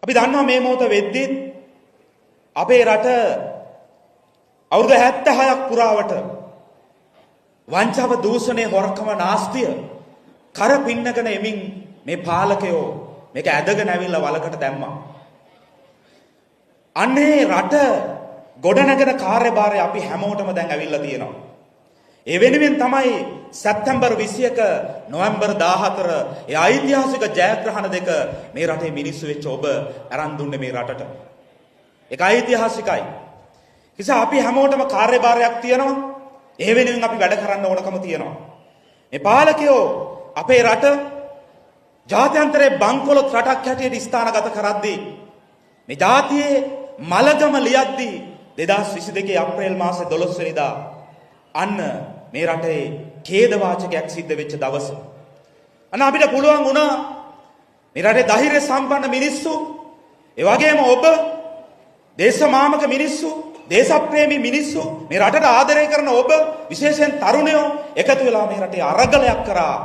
අපි දන්නවා මේ මොහොත වෙද්දී අපේ රට අවුරුදු 76ක් පුරාවට වංචාව දූෂණය හොරකම නාස්තිය කර පින්නගෙන එමින් මේ පාලකයෝ මේක ඇදගෙන ඇවිල්ලා වලකට දැම්මා. අන්නේ රට ගොඩනගෙන කාර්යභාරය අපි හැමෝටම දැන් ඇවිල්ලා තියෙනවා. ඒ වෙනුවෙන් තමයි සැප්තැම්බර් 21 නොවැම්බර් 14 ඒ ඓතිහාසික ජයග්‍රහණ දෙක මේ රටේ මිනිස්සු වෙච්ච ඔබ අරන් දුන්නේ මේ රටට. ඒක ඓතිහාසිකයි. නිසා අපි හැමෝටම කාර්යභාරයක් තියෙනවා. ඒ වෙනුවෙන් අපි වැඩ කරන්න ඕනකම තියෙනවා. මේ පාලකයෝ අපේ රට ජාත්‍යන්තරයේ බංකොලොත් රටක් හැටියට ස්ථානගත කරද්දී මේ ජාතියේ මලගම ලියද්දී 2022 අප්‍රේල් මාසේ 12 වෙනිදා අන්න මේ රටේ ඛේද වාචකයක් සිද්ධ වෙච්ච දවස. අන්න අපිට පුළුවන් වුණා මේ රටේ ධෛර්ය සම්පන්න මිනිස්සු, ඒ වගේම ඔබ දේශමාමක මිනිස්සු, දේශප්‍රේමී මිනිස්සු, මේ රටට ආදරය කරන ඔබ, විශේෂයෙන් තරුණයෝ එකතු වෙලා මේ රටේ අරගලයක් කරා.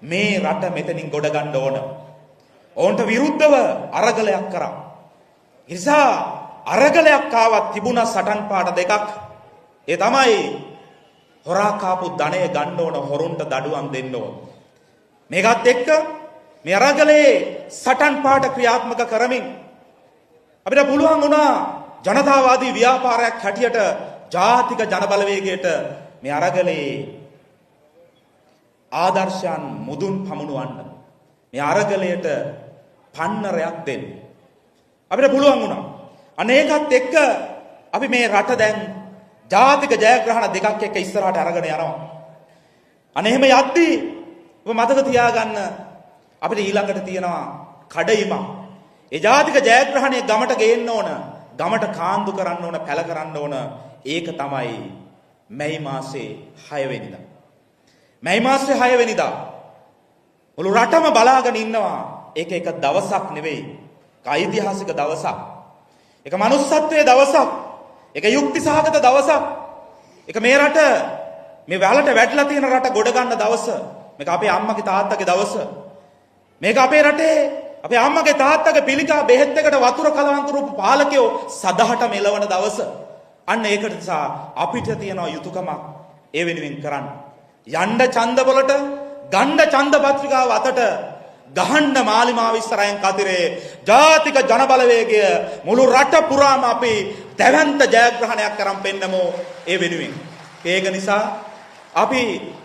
මේ රට මෙතනින් ගොඩ ගන්න ඕන. ඔවුන්ට විරුද්ධව අරගලයක් කරා. ඒ නිසා අරගලයක් ආවත් තිබුණා සටන් පාඩ දෙකක්. ඒ තමයි හොරා කාපු ධනය ගන්න ඕන, හොරුන්ට දඩුවම් දෙන්න ඕන. මේකත් එක්ක මේ අරගලේ සටන් පාඩ ක්‍රියාත්මක කරමින් අපිට පුළුවන් වුණා ජනතාවාදී ව්‍යාපාරයක් හැටියට ජාතික ජනබලවේගයට මේ අරගලේ ආදර්ශයන් මුදුන් පමුණවන්න, මේ අරගලයට පන්නරයක් දෙන්න අපිට පුළුවන් වුණා. අනේකත් එක්ක අපි මේ රට දැන් ජාතික ජයග්‍රහණ දෙකක් එක්ක ඉස්සරහට අරගෙන යනවා. අනේ එහෙම යද්දී ඔබ මතක තියාගන්න අපිට ඊළඟට තියෙනවා කඩයිමක්. ඒ ජාතික ජයග්‍රහණය ගමට ගේන්න ඕන, ගමට කාන්දු කරන්න ඕන, පැල කරන්න ඕන. ඒක තමයි මැයි මාසේ 6 වෙනිදා. මැයි මාසේ 6 වෙනිදා මුළු රටම බලාගෙන ඉන්නවා. ඒක එක දවසක් නෙවෙයි. ඓතිහාසික දවසක්. ඒක මනුස්සත්වයේ දවසක්. ඒක යුක්ති සහගත දවසක්. ඒක මේ රට මේ වැලට වැටලා තියෙන රට ගොඩ ගන්න දවස. මේක අපේ අම්මගේ තාත්තගේ දවස. මේක අපේ රටේ අපේ අම්මගේ තාත්තගේ පිළිකා බෙහෙත් එකට වතුර කලවම් කරපු පාලකයෝ සදහට මෙලවන දවස. අන්න ඒකට නිසා අපිට තියෙන යුතුයකමක් ඒ වෙනුවෙන් කරන්න. යන්න ඡන්දවලට, ගන්න ඡන්ද පත්‍රිකාව අතට, ගහන්න මාලිමාව ඉස්සරහින් කතිරේ ජාතික ජනබලවේගය මුළු රට පුරාම අපි දැවැන්ත ජයග්‍රහණයක් කරන් පෙන්නමු ඒ වෙනුවෙන්. ඒක නිසා අපි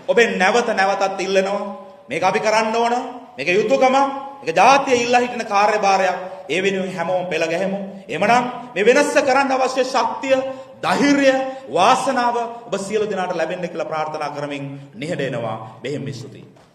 ඔබෙන් නැවත නැවතත් ඉල්ලනවා මේක අපි කරන්න ඕන. මේක යුතුයකම, මේක ජාතිය ඉල්ලා හිටින කාර්යභාරයක්. ඒ වෙනුවෙන් හැමෝම පෙළ ගැහෙමු. එමනම් මේ වෙනස්ස කරන්න අවශ්‍ය ශක්තිය, ධෛර්යය, වාසනාව ඔබ සියලු දෙනාට ලැබෙන්න කියලා ප්‍රාර්ථනා කරමින් නිහඬ වෙනවා. බෙහෙම ස්තුතියි.